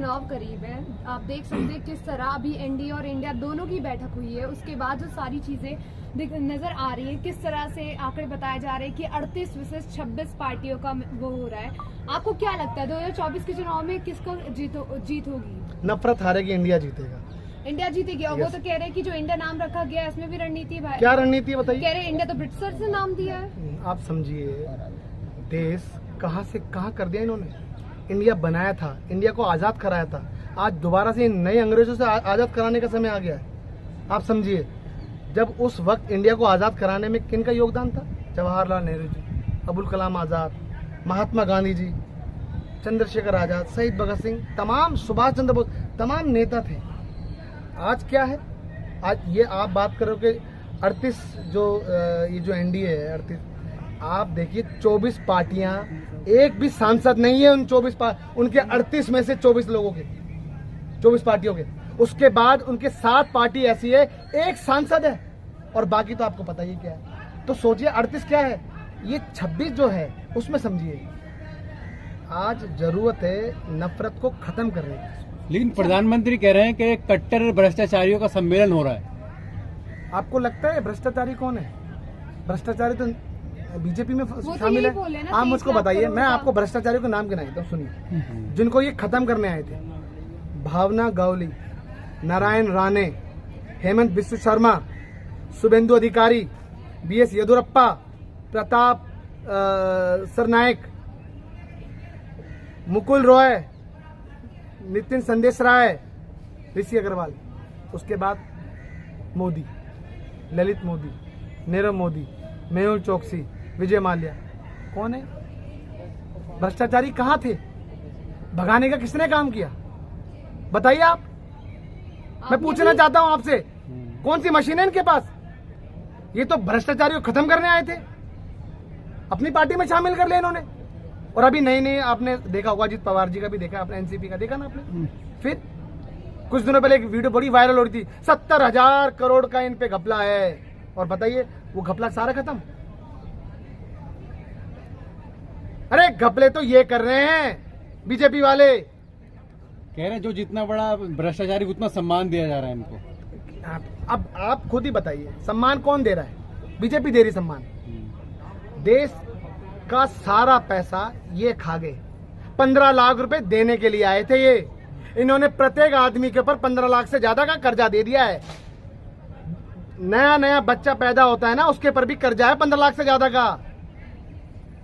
चुनाव करीब है, आप देख सकते हैं किस तरह अभी एनडीए और इंडिया दोनों की बैठक हुई है, उसके बाद जो सारी चीजें नजर आ रही है, किस तरह से आंकड़े बताए जा रहे हैं कि 38 वर्सेस 26 पार्टियों का वो हो रहा है। आपको क्या लगता है 2024 के चुनाव में किसको जीत होगी? नफरत हारेगी, इंडिया जीतेगा। इंडिया जीतेगी। और वो तो कह रहे हैं कि जो इंडिया नाम रखा गया है इसमें भी रणनीति है। क्या रणनीति बताइए? कह रहे हैं इंडिया तो ब्रिटिशर से नाम दिया है। आप समझिए, देश कहां से कहां कर दिया इन्होंने। इंडिया बनाया था, इंडिया को आजाद कराया था, आज दोबारा से नए अंग्रेजों से आजाद कराने का समय आ गया है। आप समझिए, जब उस वक्त इंडिया को आजाद कराने में किनका योगदान था? जवाहरलाल नेहरू जी, अबुल कलाम आजाद, महात्मा गांधी जी, चंद्रशेखर आजाद, शहीद भगत सिंह, तमाम सुभाष चंद्र बोस, तमाम नेता थे। आज क्या है? आज ये आप बात करो कि 38 ये जो एनडीए है 38, आप देखिए 24 पार्टियां, एक भी सांसद नहीं है उन 24 उनके 38 में से 24 लोगों के, 24 पार्टियों के। उसके बाद उनके 7 पार्टी ऐसी है, एक सांसद है, और बाकी तो आपको पता ही क्या है। तो सोचिए 38 क्या है, ये 26 जो है उसमें समझिए। आज जरूरत है नफरत को खत्म करने की। लेकिन प्रधानमंत्री कह रहे हैं कि कट्टर भ्रष्टाचारियों का सम्मेलन हो रहा है। आपको लगता है भ्रष्टाचारी कौन है? भ्रष्टाचारी तो बीजेपी में तो शामिल है। आप मुझको बताइए, मैं आपको भ्रष्टाचारियों के नाम गिनाता हूँ, सुनिए, जिनको ये खत्म करने आए थे। भावना गावली, नारायण राणे, हेमंत बिस्व शर्मा, शुभेंदु अधिकारी, बीएस येदुरप्पा, प्रताप सरनायक, मुकुल रॉय, नितिन संदेश राय, ऋषि अग्रवाल। उसके बाद मोदी, ललित मोदी, नीरव मोदी, मेहुल चोकसी, विजय माल्या। कौन है? भ्रष्टाचारी कहाँ थे? भगाने का किसने काम किया? बताइए आप। मैं पूछना चाहता हूं आपसे, कौन सी मशीन है इनके पास? ये तो भ्रष्टाचारी को खत्म करने आए थे, अपनी पार्टी में शामिल कर लिया इन्होंने। और अभी नई आपने देखा होगा, अजीत पवार जी का भी देखा आपने, एनसीपी का देखा ना आपने। फिर कुछ दिनों पहले एक वीडियो बड़ी वायरल हो रही थी, 70,000 करोड़ का इन पे घपला है। और बताइए वो घपला सारा खत्म। अरे घपले तो ये कर रहे हैं बीजेपी वाले। कह रहे हैं जो जितना बड़ा भ्रष्टाचारी उतना सम्मान दिया जा रहा है इनको। अब आप खुद ही बताइए, सम्मान कौन दे रहा है? बीजेपी दे रही सम्मान। देश का सारा पैसा ये खा गए। 15 लाख रुपए देने के लिए आए थे ये। इन्होंने प्रत्येक आदमी के ऊपर 15 लाख से ज्यादा का कर्जा दे दिया है। नया बच्चा पैदा होता है ना, उसके ऊपर भी कर्जा है 15 लाख से ज्यादा का।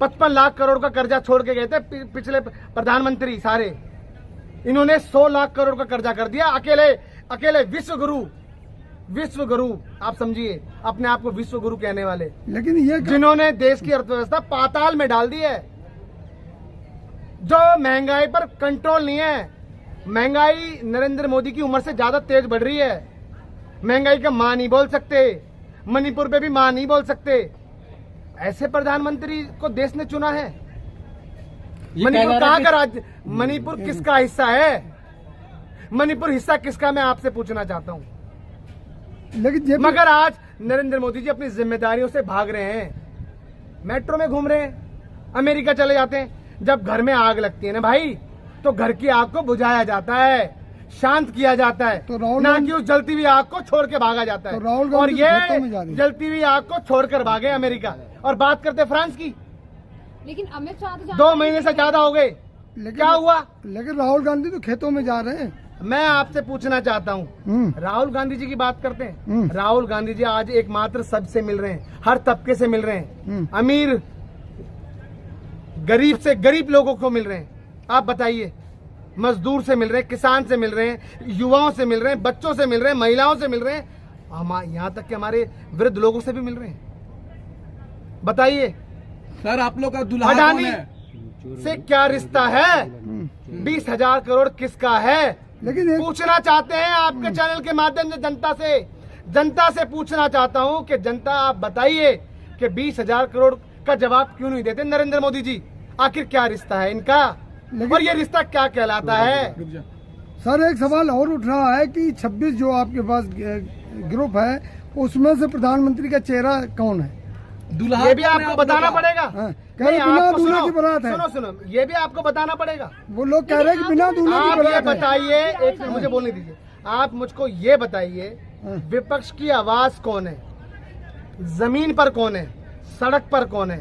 55 लाख करोड़ का कर्जा छोड़ के गए थे पिछले प्रधानमंत्री सारे। इन्होंने 100 लाख करोड़ का कर्जा कर दिया अकेले विश्व गुरु। आप समझिए, अपने आप को विश्व गुरु कहने वाले, लेकिन ये जिन्होंने देश की अर्थव्यवस्था पाताल में डाल दी है। जो महंगाई पर कंट्रोल नहीं है। महंगाई नरेंद्र मोदी की उम्र से ज्यादा तेज बढ़ रही है। महंगाई का मां नहीं बोल सकते, मणिपुर पे भी मां नहीं बोल सकते। ऐसे प्रधानमंत्री को देश ने चुना है। मणिपुर कहाँ का राज्य? मणिपुर किसका हिस्सा है? मणिपुर हिस्सा किसका, मैं आपसे पूछना चाहता हूँ। लेकिन मगर आज नरेंद्र मोदी जी अपनी जिम्मेदारियों से भाग रहे हैं। मेट्रो में घूम रहे हैं, अमेरिका चले जाते हैं। जब घर में आग लगती है ना भाई, तो घर की आग को बुझाया जाता है, शांत किया जाता है, तो ना कि उस जलती हुई आग को छोड़ के भागा जाता है। तो और ये जलती हुई आग को छोड़कर भागे अमेरिका। और बात करते फ्रांस की, लेकिन अमित शाह 2 महीने से ज्यादा हो गए। क्या हुआ? लेकिन राहुल गांधी तो खेतों में जा रहे हैं। मैं आपसे पूछना चाहता हूँ, राहुल गांधी जी की बात करते हैं। राहुल गांधी जी आज एकमात्र सबसे मिल रहे हैं, हर तबके से मिल रहे हैं। अमीर गरीब से गरीब लोगों को मिल रहे हैं। आप बताइए, मजदूर से मिल रहे हैं, किसान से मिल रहे हैं, युवाओं से मिल रहे हैं, बच्चों से मिल रहे हैं, महिलाओं से मिल रहे हैं, यहाँ तक कि हमारे वृद्ध लोगों से भी मिल रहे हैं। बताइए सर, आप लोग का दुल्हा अडानी से क्या रिश्ता है? 20,000 करोड़ किसका है? लेकिन पूछना चाहते हैं आपके चैनल के माध्यम से जनता से पूछना चाहता हूं कि जनता आप बताइए कि 20,000 करोड़ का जवाब क्यों नहीं देते नरेंद्र मोदी जी? आखिर क्या रिश्ता है इनका, और ये रिश्ता क्या कहलाता है? सर एक सवाल और उठ रहा है कि 26 जो आपके पास ग्रुप है, उसमें से प्रधानमंत्री का चेहरा कौन है? ये भी आपको बताना पड़ेगा। कह रहे नहीं, बिना आपको दूल्हे सुनो, की बारात है। सुनो सुनो, ये भी आपको बताना पड़ेगा। वो लोग कह रहे हैं कि बिना दूल्हे की आप ये बारात है। बताइए, एक मिनट मुझे बोलने दीजिए। आप मुझको ये बताइए, विपक्ष की आवाज कौन है, जमीन पर कौन है, सड़क पर कौन है,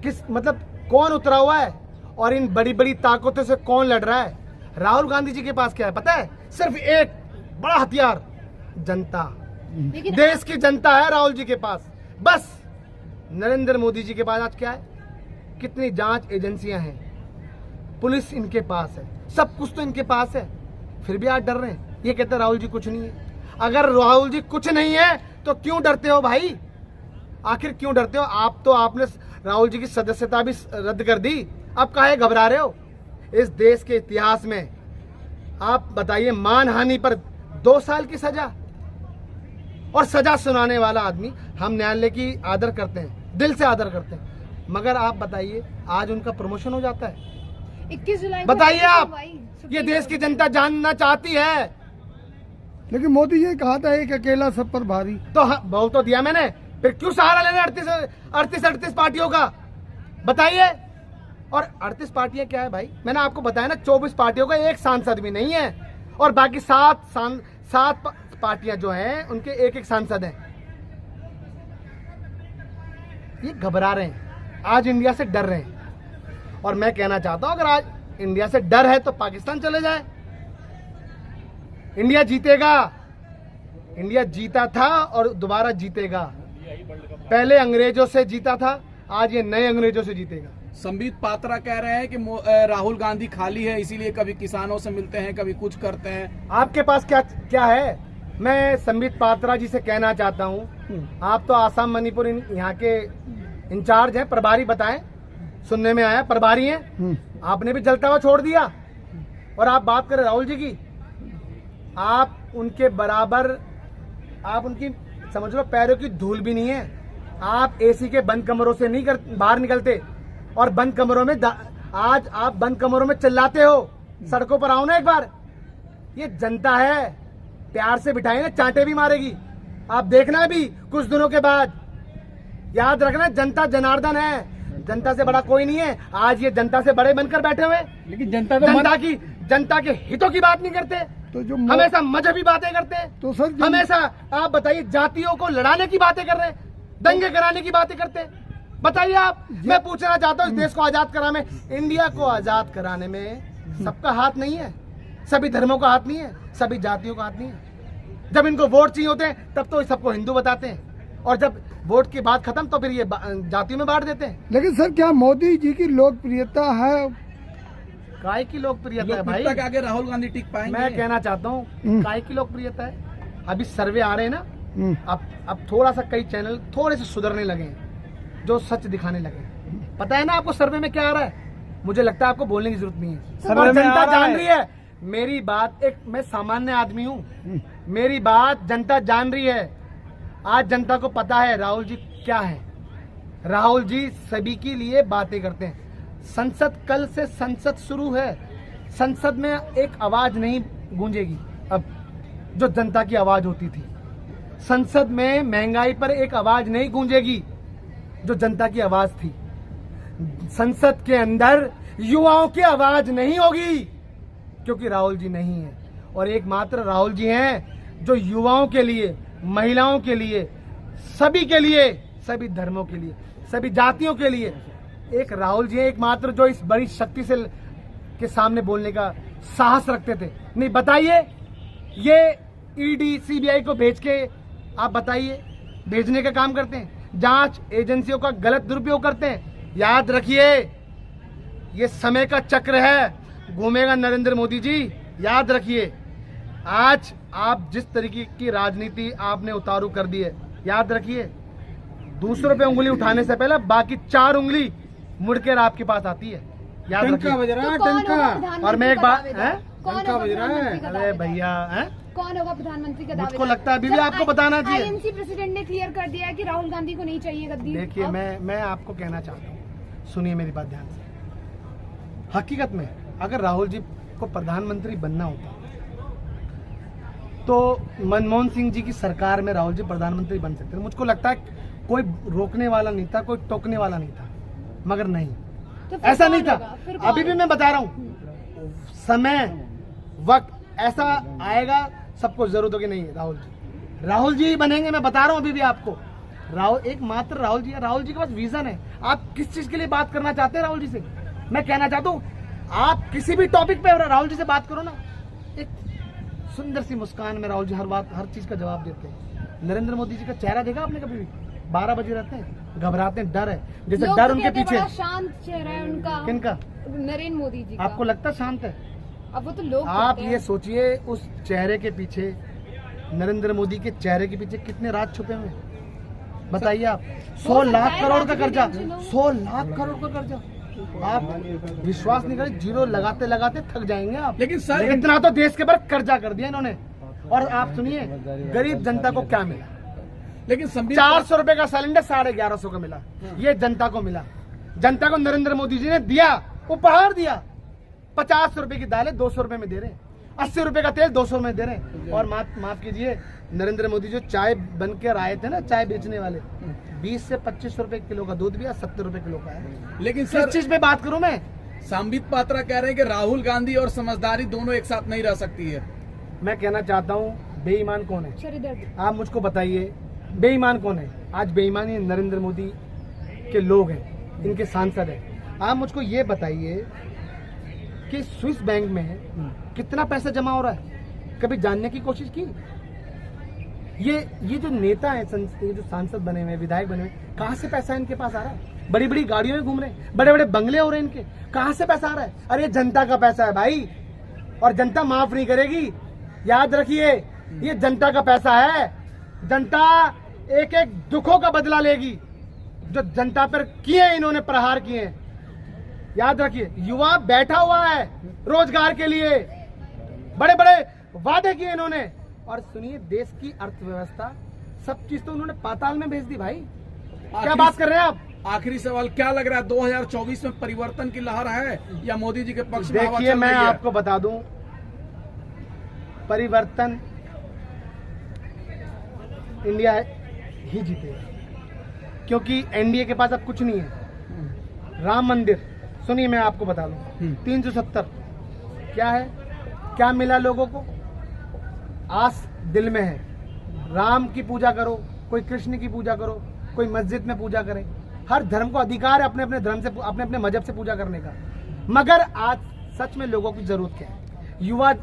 किस मतलब कौन उतरा हुआ है, और इन बड़ी बड़ी ताकतों से कौन लड़ रहा है? राहुल गांधी जी के पास क्या है पता है? सिर्फ एक बड़ा हथियार, जनता। लेकिन देश की जनता है राहुल जी के पास, बस। नरेंद्र मोदी जी के पास आज क्या है? कितनी जांच एजेंसियां हैं, पुलिस इनके पास है, सब कुछ तो इनके पास है, फिर भी आज डर रहे हैं। ये कहते हैं राहुल जी कुछ नहीं है। अगर राहुल जी कुछ नहीं है तो क्यों डरते हो भाई? आखिर क्यों डरते हो? आपने राहुल जी की सदस्यता भी रद्द कर दी, अब काहे घबरा रहे हो? इस देश के इतिहास में आप बताइए, मानहानि पर 2 साल की सजा, और सजा सुनाने वाला आदमी। हम न्यायालय की आदर करते हैं, दिल से आदर करते हैं, मगर आप बताइए आज उनका प्रमोशन हो जाता है। 21 जुलाई को बताइए आप, सुप्रीम ये देश की कोर्ट जनता जानना चाहती है। लेकिन मोदी जी ने कहा था एक अकेला सब पर भारी। तो बोल तो दिया मैंने, फिर क्यों सहारा लेने 38 पार्टियों का? बताइए। और 38 पार्टियां क्या है भाई? मैंने आपको बताया ना, 24 पार्टियों का एक सांसद भी नहीं है, और बाकी 7 पार्टियां जो हैं उनके एक सांसद हैं। ये घबरा रहे हैं, आज इंडिया से डर रहे हैं। और मैं कहना चाहता हूं, अगर आज इंडिया से डर है तो पाकिस्तान चले जाए। इंडिया जीतेगा, इंडिया जीता था और दोबारा जीतेगा। पहले अंग्रेजों से जीता था, आज ये नए अंग्रेजों से जीतेगा। संबित पात्रा कह रहे हैं कि राहुल गांधी खाली है, इसीलिए कभी किसानों से मिलते हैं, कभी कुछ करते हैं। आपके पास क्या है? मैं संबित पात्रा जी से कहना चाहता हूं, आप तो आसाम मणिपुर यहाँ के इंचार्ज हैं, प्रभारी बताएं। सुनने में आया प्रभारी हैं, आपने भी जलता हुआ छोड़ दिया, और आप बात करें राहुल जी की। आप उनके बराबर, आप उनकी समझ लो पैरों की धूल भी नहीं है। आप एसी के बंद कमरों से नहीं बाहर निकलते, और बंद कमरों में आज आप बंद कमरों में चिल्लाते हो। सड़कों पर आओ ना एक बार। ये जनता है, प्यार से बिठाई ना, चांटे भी मारेगी। आप देखना भी कुछ दिनों के बाद, याद रखना, जनता जनार्दन है, जनता से बड़ा कोई नहीं है। आज ये जनता से बड़े बनकर बैठे हुए, लेकिन जनता तो जनता के हितों की बात नहीं करते, तो जो हमेशा मजहबी बातें करते हैं। तो सर हमेशा आप बताइए, जातियों को लड़ाने की बातें कर रहे हैं, दंगे कराने की बातें करते हैं। बताइए आप। मैं पूछना चाहता हूँ, इस देश को आजाद कराने में, इंडिया को आजाद कराने में सबका हाथ नहीं है, सभी धर्मों का हाथ नहीं है, सभी जातियों का हाथ नहीं है। जब इनको वोट चाहिए होते हैं तब तो सबको हिंदू बताते हैं, और जब वोट की बात खत्म तो फिर ये जातियों में बांट देते हैं। लेकिन सर क्या मोदी जी की लोकप्रियता है? काय की लोकप्रियता है भाई? लोकप्रियता के आगे राहुल गांधी टिक पाएंगे? मैं कहना चाहता हूँ, काय की लोकप्रियता है? अभी सर्वे आ रहे हैं ना, अब थोड़ा सा कई चैनल थोड़े से सुधरने लगे हैं, जो सच दिखाने लगे। पता है ना आपको सर्वे में क्या आ रहा है? मुझे लगता है आपको बोलने की जरूरत नहीं है, सर्वे और में जनता आ रहा जान है। रही है मेरी बात। मैं सामान्य आदमी हूँ, मेरी बात जनता जान रही है। आज जनता को पता है राहुल जी क्या है। राहुल जी सभी के लिए बातें करते हैं। संसद, कल से संसद शुरू है, संसद में एक आवाज नहीं गूंजेगी अब, जो जनता की आवाज होती थी। संसद में महंगाई पर एक आवाज नहीं गूंजेगी, जो जनता की आवाज थी। संसद के अंदर युवाओं की आवाज नहीं होगी, क्योंकि राहुल जी नहीं है। और एकमात्र राहुल जी हैं जो युवाओं के लिए, महिलाओं के लिए, सभी के लिए, सभी धर्मों के लिए, सभी जातियों के लिए एक राहुल जी हैं एकमात्र, जो इस बड़ी शक्ति से के सामने बोलने का साहस रखते थे। नहीं, बताइए, ये ईडी सीबीआई को भेज के आप बताइए, भेजने का काम करते हैं, जांच एजेंसियों का गलत दुरुपयोग करते हैं। याद रखिए, ये समय का चक्र है, घूमेगा नरेंद्र मोदी जी, याद रखिए। आज आप जिस तरीके की राजनीति आपने उतारू कर दी है, याद रखिए, दूसरों पे उंगली उठाने से पहले बाकी 4 उंगली मुड़कर आपके पास आती है, याद टंका बज रखिए। रहा है, तो कौन होगा टंका। प्रधानमंत्री और मैं एक का बात दावेदार? है, कौन टंका होगा बज रहा है। प्रधानमंत्री का अरे दावेदार? भैया है, कौन होगा प्रधानमंत्री का मुझको दावेदार? लगता है अभी भी जब आपको बताना चाहिए। आईएनसी प्रेसिडेंट ने क्लियर कर दिया है कि राहुल गांधी को नहीं चाहिए गद्दी। देखिए, अब मैं आपको कहना चाहता हूँ, सुनिए मेरी बात ध्यान से। हकीकत में अगर राहुल जी को प्रधानमंत्री बनना होता तो मनमोहन सिंह जी की सरकार में राहुल जी प्रधानमंत्री बन सकते थे। मुझको लगता है कोई रोकने वाला नहीं था, कोई टोकने वाला नहीं था। मगर नहीं, तो फिर ऐसा कौन नहीं था। होगा? फिर कौन? अभी भी मैं बता रहा हूँ, समय वक्त ऐसा आएगा, सबको जरूरत होगी। नहीं, राहुल जी ही बनेंगे, मैं बता रहा हूँ अभी भी आपको। एकमात्र राहुल जी है, राहुल जी के पास विजन है। आप किस चीज के लिए बात करना चाहते हैं राहुल जी से? मैं कहना चाहता हूँ, आप किसी भी टॉपिक पे राहुल जी से बात करो ना, एक सुंदर सी मुस्कान में राहुल जी हर चीज का जवाब देते हैं। नरेंद्र मोदी जी का चेहरा देखा आपने कभी भी? 12 बजे रहते हैं, घबराते हैं, डर है, जैसे लोग डर तो उनके कहते हैं पीछे। बड़ा शांत चेहरा है उनका। किनका? नरेंद्र मोदी जी का। आपको लगता शांत है? अब वो तो लोग आप कहते ये हैं। सोचिए, उस चेहरे के पीछे, नरेंद्र मोदी के चेहरे के पीछे कितने राज छुपे हुए हैं बताइए आप। 100 लाख करोड़ का कर्जा, 100 लाख करोड़ का कर्जा। आप विश्वास नहीं करें, जीरो लगाते लगाते थक जाएंगे आप। लेकिन सर इतना तो देश के ऊपर कर्जा कर दिया इन्होंने। और आप सुनिए, गरीब जनता को क्या मिला? लेकिन संबित 400 रुपए का सिलेंडर 1150 का मिला, ये जनता को मिला। जनता को नरेंद्र मोदी जी ने दिया, उपहार दिया। 50 रुपए की दालें 200 रुपए में दे रहे हैं, 80 रुपए का तेल 200 में दे रहे हैं। और माफ कीजिए, नरेंद्र मोदी जो चाय बन कर आए थे ना, चाय बेचने वाले, 20 से 25 रुपए किलो का दूध भी 70 रुपए किलो का है। लेकिन किस सर चीज पे बात करूं मैं? संबित पात्रा कह रहे हैं कि राहुल गांधी और समझदारी दोनों एक साथ नहीं रह सकती है। मैं कहना चाहता हूं, बेईमान कौन है? शरीर आप मुझको बताइए, बेईमान कौन है? आज बेईमान ये नरेंद्र मोदी के लोग हैं, इनके सांसद हैं। आप मुझको ये बताइए कि स्विस बैंक में कितना पैसा जमा हो रहा है, कभी जानने की कोशिश की? ये जो नेता है, ये जो सांसद बने हुए, विधायक बने हुए, कहाँ से पैसा इनके पास आ रहा है? बड़ी बड़ी गाड़ियों में घूम रहे हैं, बड़े बड़े बंगले हो रहे हैं इनके, कहाँ से पैसा आ रहा है? अरे जनता का पैसा है भाई, और जनता माफ नहीं करेगी, याद रखिए। ये जनता का पैसा है, जनता एक एक दुखों का बदला लेगी जो जनता पर किए इन्होंने, प्रहार किए। याद रखिए, युवा बैठा हुआ है रोजगार के लिए, बड़े बड़े वादे किए इन्होंने। और सुनिए, देश की अर्थव्यवस्था, सब चीज तो उन्होंने पाताल में भेज दी भाई। क्या बात कर रहे हैं आप? आखिरी सवाल, क्या लग रहा है 2024 में परिवर्तन की लहर है या मोदी जी के पक्ष में हवा देखिए, चल मैं रही है? आपको बता दूं, परिवर्तन इंडिया ही जीतेगा, क्योंकि एनडीए के पास अब कुछ नहीं है। राम मंदिर, सुनिए मैं आपको बता दूं, 370 क्या है? क्या मिला लोगों को? आस दिल में है, राम की पूजा करो, कोई कृष्ण की पूजा करो, कोई मस्जिद में पूजा करे। हर धर्म को अधिकार है अपने अपने धर्म से, अपने अपने मजहब से पूजा करने का। मगर आज सच में लोगों की जरूरत क्या है? युवा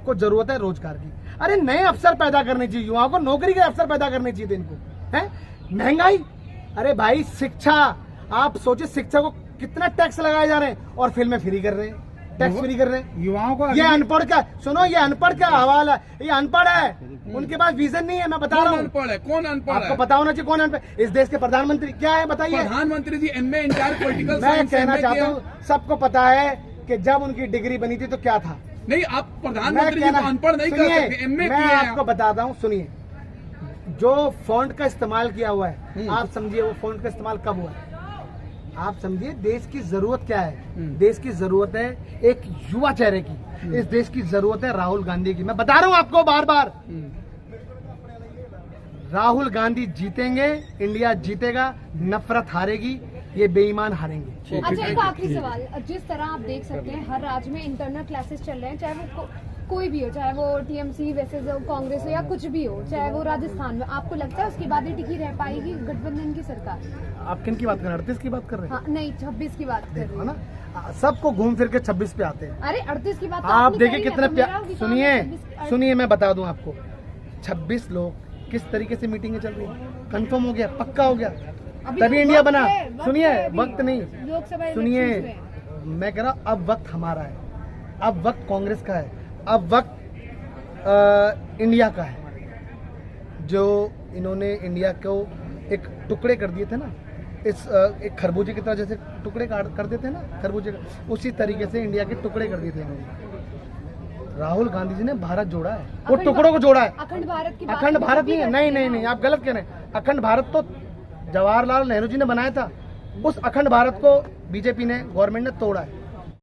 को जरूरत है रोजगार की। अरे नए अवसर पैदा करने चाहिए, युवाओं को नौकरी के अवसर पैदा करने चाहिए थे इनको। है महंगाई, अरे भाई शिक्षा, आप सोचिए शिक्षा को कितना टैक्स लगाए जा रहे हैं, और फिल्में फ्री कर रहे हैं, टैक्स फ्री कर रहे हैं। युवाओं को ये अनपढ़ का, सुनो, ये अनपढ़ का हवाला, ये अनपढ़ है, उनके पास विजन नहीं है। मैं बता रहा कौन हूँ, अनपढ़ है? कौन अनपढ़ आपको है? पता होना चाहिए कौन अनपढ़। इस देश के प्रधानमंत्री क्या है बताइए? प्रधानमंत्री जी एमए इंटर पॉलिटिकल मैं साइंस कहना MA चाहता किया। हूँ, सबको पता है कि जब उनकी डिग्री बनी थी तो क्या था। नहीं, आप मैं प्रधानमंत्री जी कहना, को अनपढ़ नहीं कर सुनिए, सकते, एमए मैं किए हैं आपको आप। बताता हूँ, सुनिए, जो फॉन्ट का इस्तेमाल किया हुआ है, आप समझिए वो फॉन्ट का इस्तेमाल कब हुआ है? आप समझिए देश की जरूरत क्या है। देश की जरूरत है एक युवा चेहरे की, इस देश की जरूरत है राहुल गांधी की। मैं बता रहा हूँ आपको बार बार, राहुल गांधी जीतेंगे, इंडिया जीतेगा, नफरत हारेगी, ये बेईमान हारेंगे। अच्छा, एक आखिरी सवाल, जिस तरह आप देख सकते हैं हर राज्य में इंटरनल क्लासेस चल रहे हैं, चाहे वो कोई भी हो, चाहे वो टीएमसी वैसे कांग्रेस हो या कुछ भी हो, चाहे वो राजस्थान में, आपको लगता है उसके बाद ही टिकी रह पाएगी गठबंधन की सरकार? आप किन की बात कर रहे हैं? 38 की बात कर रहे हैं? हाँ, नहीं 26 की बात कर रही देखो हूँ। ना, सबको घूम फिर के 26 पे आते हैं। अरे 38 की बात तो आप आपने देखिए करी है, कितने तो मेरा प्यार। भी काम सुनिए है 26 सुनिए, मैं बता दूं आपको, 26 लोग किस तरीके से मीटिंगें चल रही है, कंफर्म हो गया, पक्का हो गया, अभी तभी तो इंडिया वक्त बना। है, वक्त सुनिए, है अभी। वक्त नहीं, लोकसभा सुनिए, इलेक्शंस में। मैं कह रहा हूं अब वक्त हमारा है, अब वक्त कांग्रेस का है, अब वक्त इंडिया का है। जो इन्होंने इंडिया को एक टुकड़े कर दिए थे ना, इस एक खरबूजे की तरह जैसे टुकड़े कर देते हैं ना खरबूजे का, उसी तरीके से इंडिया के टुकड़े कर दिए थे इन्होंने। राहुल गांधी जी ने भारत जोड़ा है, वो टुकड़ों को जोड़ा है। अखंड भारत की बात अखंड तो भारत सभी नहीं है, करते नहीं हैं नहीं ना। नहीं, आप गलत कह रहे हैं। अखंड भारत तो जवाहरलाल नेहरू जी ने बनाया था, उस अखंड भारत को बीजेपी ने, गवर्नमेंट ने तोड़ा है।